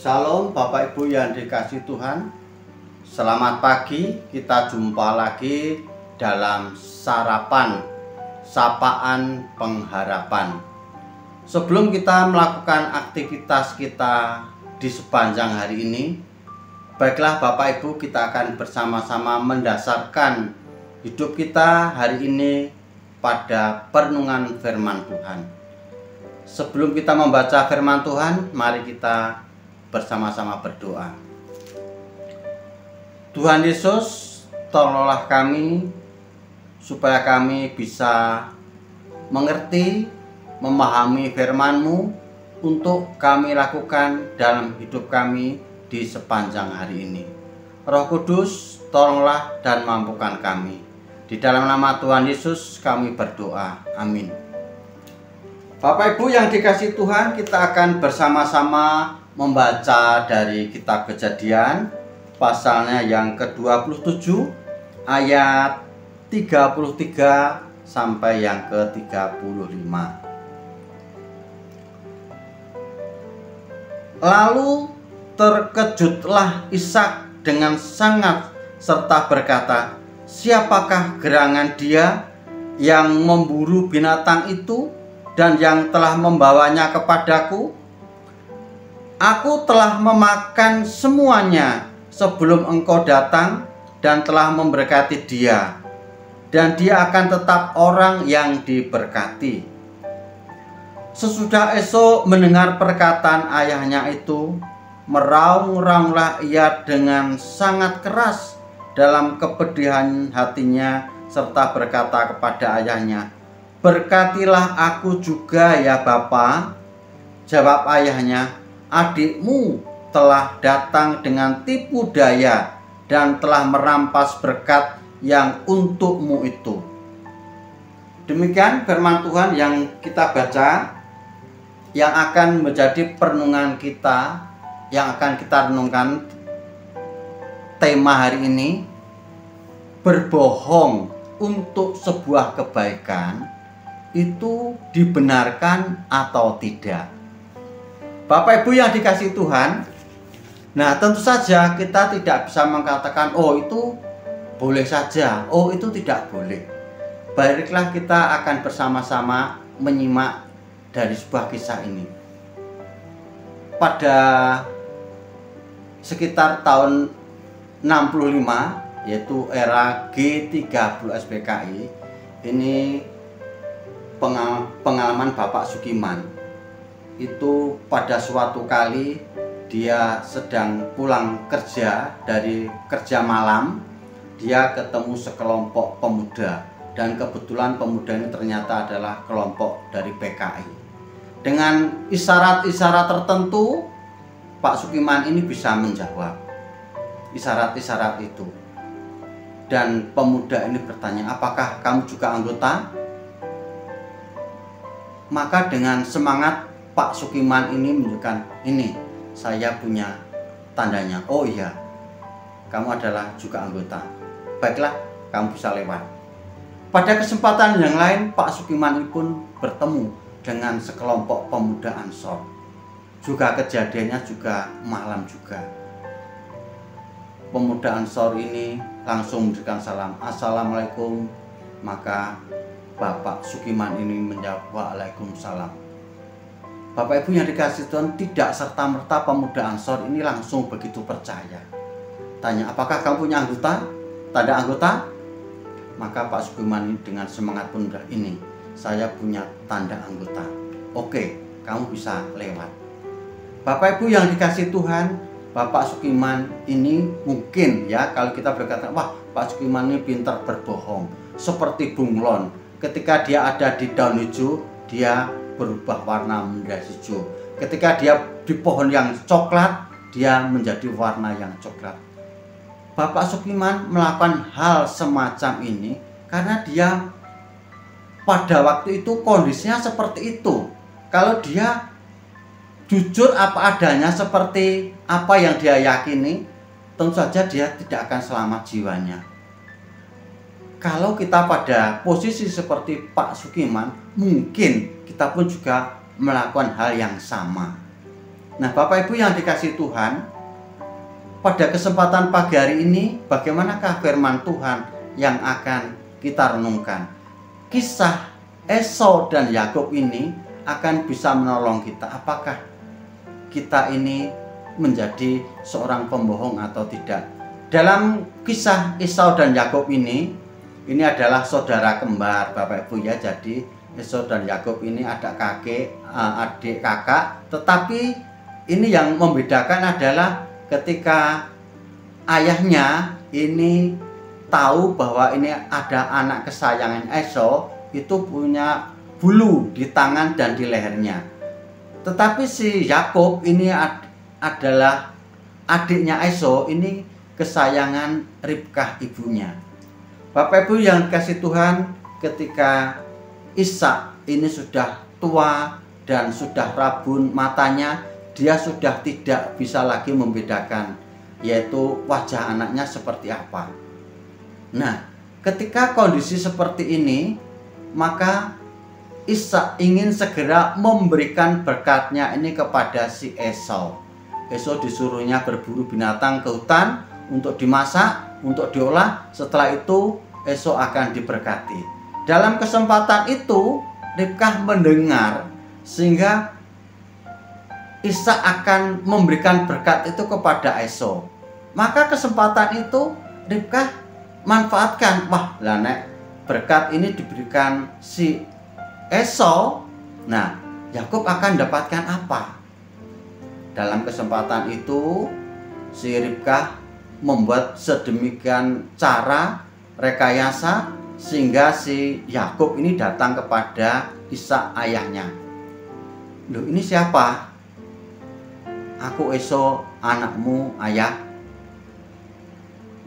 Shalom Bapak Ibu yang dikasihi Tuhan. Selamat pagi, kita jumpa lagi dalam sarapan sapaan pengharapan. Sebelum kita melakukan aktivitas kita di sepanjang hari ini, baiklah Bapak Ibu, kita akan bersama-sama mendasarkan hidup kita hari ini pada perenungan firman Tuhan. Sebelum kita membaca firman Tuhan, mari kita bersama-sama berdoa. Tuhan Yesus, tolonglah kami supaya kami bisa mengerti, memahami firman-Mu untuk kami lakukan dalam hidup kami di sepanjang hari ini. Roh Kudus, tolonglah dan mampukan kami. Di dalam nama Tuhan Yesus kami berdoa. Amin. Bapak Ibu yang dikasihi Tuhan, kita akan bersama-sama membaca dari kitab Kejadian pasalnya yang ke-27 ayat 33 sampai yang ke-35. Lalu terkejutlah Ishak dengan sangat serta berkata, "Siapakah gerangan dia yang memburu binatang itu dan yang telah membawanya kepadaku? Aku telah memakan semuanya sebelum engkau datang dan telah memberkati dia, dan dia akan tetap orang yang diberkati." Sesudah esok mendengar perkataan ayahnya itu, meraung-raunglah ia dengan sangat keras dalam kepedihan hatinya, serta berkata kepada ayahnya, "Berkatilah aku juga ya Bapa." Jawab ayahnya, "Adikmu telah datang dengan tipu daya dan telah merampas berkat yang untukmu itu." Demikian firman Tuhan yang kita baca, yang akan menjadi perenungan kita, yang akan kita renungkan tema hari ini, berbohong untuk sebuah kebaikan itu dibenarkan atau tidak. Bapak Ibu yang dikasihi Tuhan, nah tentu saja kita tidak bisa mengatakan oh itu boleh saja, oh itu tidak boleh. Baiklah, kita akan bersama-sama menyimak dari sebuah kisah ini. Pada sekitar tahun 65, yaitu era G30 SPKI, ini pengalaman Bapak Sukiman. Itu pada suatu kali dia sedang pulang kerja dari kerja malam, dia ketemu sekelompok pemuda, dan kebetulan pemuda ini ternyata adalah kelompok dari PKI. Dengan isyarat-isyarat tertentu, Pak Sukiman ini bisa menjawab isyarat-isyarat itu. Dan pemuda ini bertanya, "Apakah kamu juga anggota?" Maka dengan semangat Pak Sukiman ini menunjukkan, "Ini saya punya tandanya." "Oh iya, kamu adalah juga anggota. Baiklah, kamu bisa lewat." Pada kesempatan yang lain, Pak Sukiman ini pun bertemu dengan sekelompok pemuda Ansor. Juga kejadiannya juga malam juga. Pemuda Ansor ini langsung memberikan salam, "Assalamualaikum." Maka Bapak Sukiman ini menjawab, "Waalaikumsalam." Bapak Ibu yang dikasihi Tuhan, tidak serta-merta pemuda Ansor ini langsung begitu percaya. Tanya, "Apakah kamu punya anggota? Tanda anggota?" Maka Pak Sukiman ini dengan semangat pun, "Ini, saya punya tanda anggota." "Oke, kamu bisa lewat." Bapak Ibu yang dikasihi Tuhan, Bapak Sukiman ini mungkin ya, kalau kita berkata, wah Pak Sukiman ini pintar berbohong, seperti bunglon. Ketika dia ada di daun hijau, dia berubah warna menjadi hijau. Ketika dia di pohon yang coklat, dia menjadi warna yang coklat. Bapak Sukiman melakukan hal semacam ini karena dia pada waktu itu kondisinya seperti itu. Kalau dia jujur apa adanya seperti apa yang dia yakini, tentu saja dia tidak akan selamat jiwanya. Kalau kita pada posisi seperti Pak Sukiman, mungkin kita pun juga melakukan hal yang sama. Nah, Bapak Ibu yang dikasihi Tuhan, pada kesempatan pagi hari ini bagaimanakah firman Tuhan yang akan kita renungkan? Kisah Esau dan Yakub ini akan bisa menolong kita. Apakah kita ini menjadi seorang pembohong atau tidak? Dalam kisah Esau dan Yakub ini adalah saudara kembar, Bapak Ibu ya. Jadi Esau dan Yakub ini ada adik kakak, tetapi ini yang membedakan adalah ketika ayahnya ini tahu bahwa ini ada anak kesayangan Esau, itu punya bulu di tangan dan di lehernya. Tetapi si Yakub ini adalah adiknya Esau, ini kesayangan Ribkah ibunya. Bapak Ibu yang dikasihi Tuhan, ketika Ishak ini sudah tua dan sudah rabun matanya, dia sudah tidak bisa lagi membedakan yaitu wajah anaknya seperti apa. Nah, ketika kondisi seperti ini, maka Ishak ingin segera memberikan berkatnya ini kepada si Esau. Esau disuruhnya berburu binatang ke hutan untuk dimasak, untuk diolah. Setelah itu Esau akan diberkati. Dalam kesempatan itu Ribkah mendengar, sehingga Ishak akan memberikan berkat itu kepada Esau. Maka kesempatan itu Ribkah manfaatkan. Wah, lah nek berkat ini diberikan si Esau, nah Yakub akan dapatkan apa? Dalam kesempatan itu si Ribkah membuat sedemikian cara rekayasa sehingga si Yakub ini datang kepada Ishak ayahnya. Loh, ini siapa? Aku Esau, anakmu, ayah.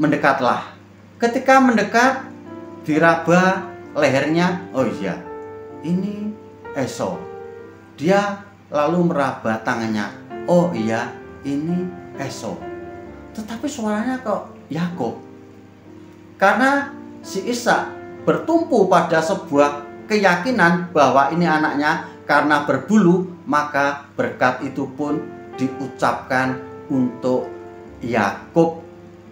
Mendekatlah. Ketika mendekat, diraba lehernya. Oh iya, ini Esau. Dia lalu meraba tangannya. Oh iya, ini Esau. Tetapi suaranya kok Yakub. Karena si Ishak bertumpu pada sebuah keyakinan bahwa ini anaknya, karena berbulu, maka berkat itu pun diucapkan untuk Yakub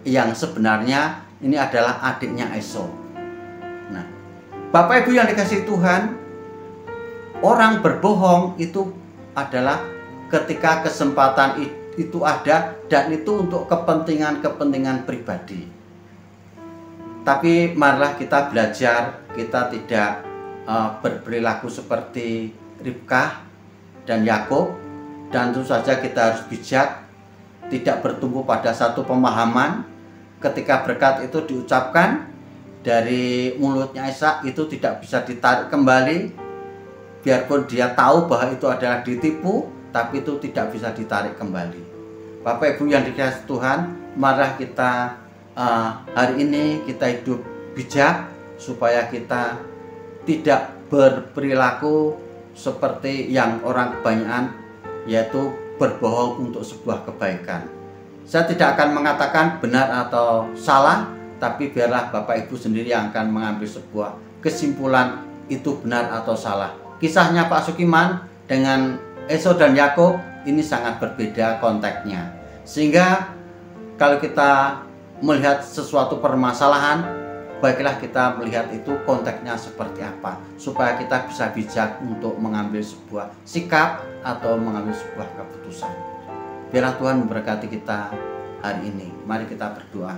yang sebenarnya ini adalah adiknya Esau. Nah, Bapak Ibu yang dikasihi Tuhan, orang berbohong itu adalah ketika kesempatan itu ada dan itu untuk kepentingan pribadi. Tapi marilah kita belajar, kita tidak berperilaku seperti Ribkah dan Yakub, dan tentu saja kita harus bijak, tidak bertumpu pada satu pemahaman. Ketika berkat itu diucapkan dari mulutnya Ishak, itu tidak bisa ditarik kembali, biarpun dia tahu bahwa itu adalah ditipu, tapi itu tidak bisa ditarik kembali. Bapak Ibu yang dikasihi Tuhan, marilah kita hari ini kita hidup bijak supaya kita tidak berperilaku seperti yang orang kebanyakan, yaitu berbohong untuk sebuah kebaikan. Saya tidak akan mengatakan benar atau salah, tapi biarlah Bapak Ibu sendiri yang akan mengambil sebuah kesimpulan itu benar atau salah. Kisahnya Pak Sukiman dengan Esau dan Yakub ini sangat berbeda konteksnya, sehingga kalau kita melihat sesuatu permasalahan, baiklah kita melihat itu konteksnya seperti apa, supaya kita bisa bijak untuk mengambil sebuah sikap atau mengambil sebuah keputusan. Biarlah Tuhan memberkati kita hari ini. Mari kita berdoa.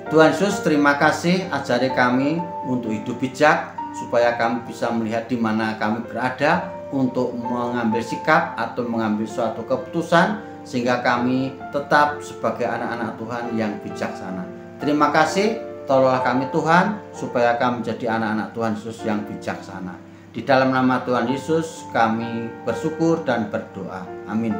Tuhan Yesus, terima kasih, ajari kami untuk hidup bijak, supaya kami bisa melihat di mana kami berada untuk mengambil sikap atau mengambil suatu keputusan, sehingga kami tetap sebagai anak-anak Tuhan yang bijaksana. Terima kasih, tolonglah kami Tuhan, supaya kami menjadi anak-anak Tuhan Yesus yang bijaksana. Di dalam nama Tuhan Yesus kami bersyukur dan berdoa. Amin.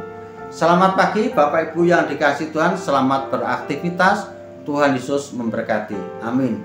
Selamat pagi Bapak Ibu yang dikasihi Tuhan, selamat beraktivitas. Tuhan Yesus memberkati. Amin.